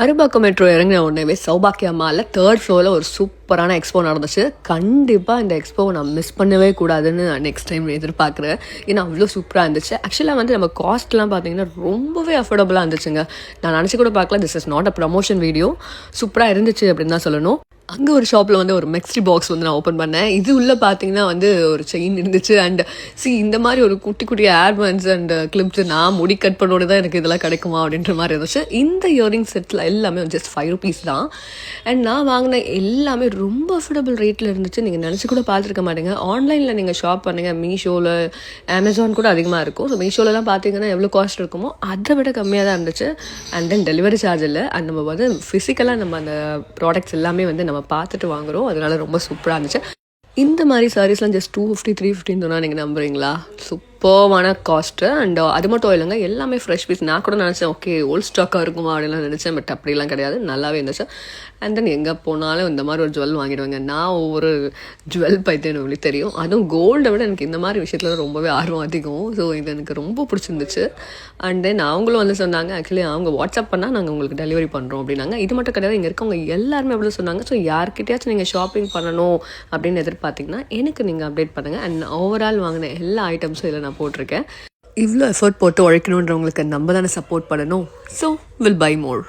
Arumbakkam metro இறங்கின உடனே சௌபாக்கியா மாலில் 3rd ஃப்ளோரில் ஒரு சூப்பரான எக்ஸ்போ நடந்துச்சு. கண்டிப்பாக இந்த எக்ஸ்போவை நான் மிஸ் பண்ணவே கூடாதுன்னு நெக்ஸ்ட் டைம் எதிர்பார்க்குறேன். ஏன்னா அவ்வளோ சூப்பராக இருந்துச்சு. ஆக்சுவலாக வந்து நம்ம காஸ்ட்லாம் பார்த்தீங்கன்னா ரொம்பவே அஃபோர்டபுளாக இருந்துச்சுங்க. நான் நினச்சி கூட பார்க்கல. This is not a promotion video. சூப்பராக இருந்துச்சு அப்படின்னு தான் சொல்லணும். அங்கே ஒரு ஷாப்பில் வந்து ஒரு மெக்ஸ்ட்ரி பாக்ஸ் வந்து நான் ஓப்பன் பண்ணேன். இது உள்ளே பார்த்தீங்கன்னா வந்து ஒரு செயின் இருந்துச்சு. அண்ட் இந்த மாதிரி ஒரு குட்டி குட்டி ஏர்பன்ஸ் அண்ட் கிளிப்ஸ் நான் முடி கட் பண்ணோடு தான் எனக்கு இதெல்லாம் கிடைக்குமா அப்படின்ற மாதிரி இருந்துச்சு. இந்த இயரிங் செட்டில் எல்லாமே ஜஸ்ட் 5 rupees தான். அண்ட் நான் வாங்கின எல்லாமே ரொம்ப அஃபோர்டபுள் ரேட்டில் இருந்துச்சு. நீங்கள் நினச்சி கூட பார்த்துருக்க மாட்டேங்க. ஆன்லைனில் நீங்கள் ஷாப் பண்ணுங்கள், மீஷோவில், அமேசான் கூட அதிகமாக இருக்கும். ஸோ மீஷோலலாம் பார்த்தீங்கன்னா எவ்வளோ காஸ்ட் இருக்குமோ அதை விட கம்மியாக தான் இருந்துச்சு. அண்ட் தென் டெலிவரி சார்ஜ் இல்லை. அண்ட் நம்ம வந்து ஃபிசிக்கலாக நம்ம அந்த ப்ராடக்ட்ஸ் எல்லாமே வந்து நம்ம பார்த்துட்டு வாங்குகிறோம். அதனால ரொம்ப சூப்பராக இருந்துச்சு. இந்த மாதிரி சாரீஸ்லாம் ஜஸ்ட் 250 350 சொன்னால் நீங்கள் நம்புறீங்களா? சூப்பர்வான காஸ்ட்டு. அண்ட் அது மட்டும் இல்லைங்க, எல்லாமே ஃப்ரெஷ் பீஸ். நான் கூட நினச்சேன் ஓகே ஓல்ட் ஸ்டாக்காக இருக்குமா அப்படின்லாம் நினச்சேன். பட் அப்படிலாம் கிடையாது, நல்லாவே இருந்துச்சு. அண்ட் தென் எங்கே போனாலும் இந்த மாதிரி ஒரு ஜுவல் வாங்கிடுவேங்க. நான் ஒவ்வொரு ஜுவல் பைத்தியம் உங்களுக்கு தெரியும். அதுவும் கோல்டை விட எனக்கு இந்த மாதிரி விஷயத்தில் ரொம்பவே ஆர்வம் அதிகம். ஸோ இது எனக்கு ரொம்ப பிடிச்சிருந்துச்சு. அண்ட் தென் அவங்களும் வந்து சொன்னாங்க, ஆக்சுவலி அவங்க வாட்ஸ்அப் பண்ணால் நாங்கள் உங்களுக்கு டெலிவரி பண்ணுறோம் அப்படின்னாங்க. இது மட்டும் கிடையாது, இங்கே இருக்கவங்க எல்லாருமே எவ்வளோ சொன்னாங்க. ஸோ யார்கிட்டயாச்சும் நீங்கள் ஷாப்பிங் பண்ணணும் அப்படின்னு எதிர்பார்த்தீங்கன்னா எனக்கு நீங்கள் அப்டேட் பண்ணுங்கள். அண்ட் ஓவரால் வாங்கின எல்லா ஐட்டம்ஸும் இதில் நான் போட்டிருக்கேன். இவ்வளோ எஃபர்ட் போட்டு உழைக்கணுன்றவங்களுக்கு நம்ம தானே சப்போர்ட் பண்ணணும். So will buy more.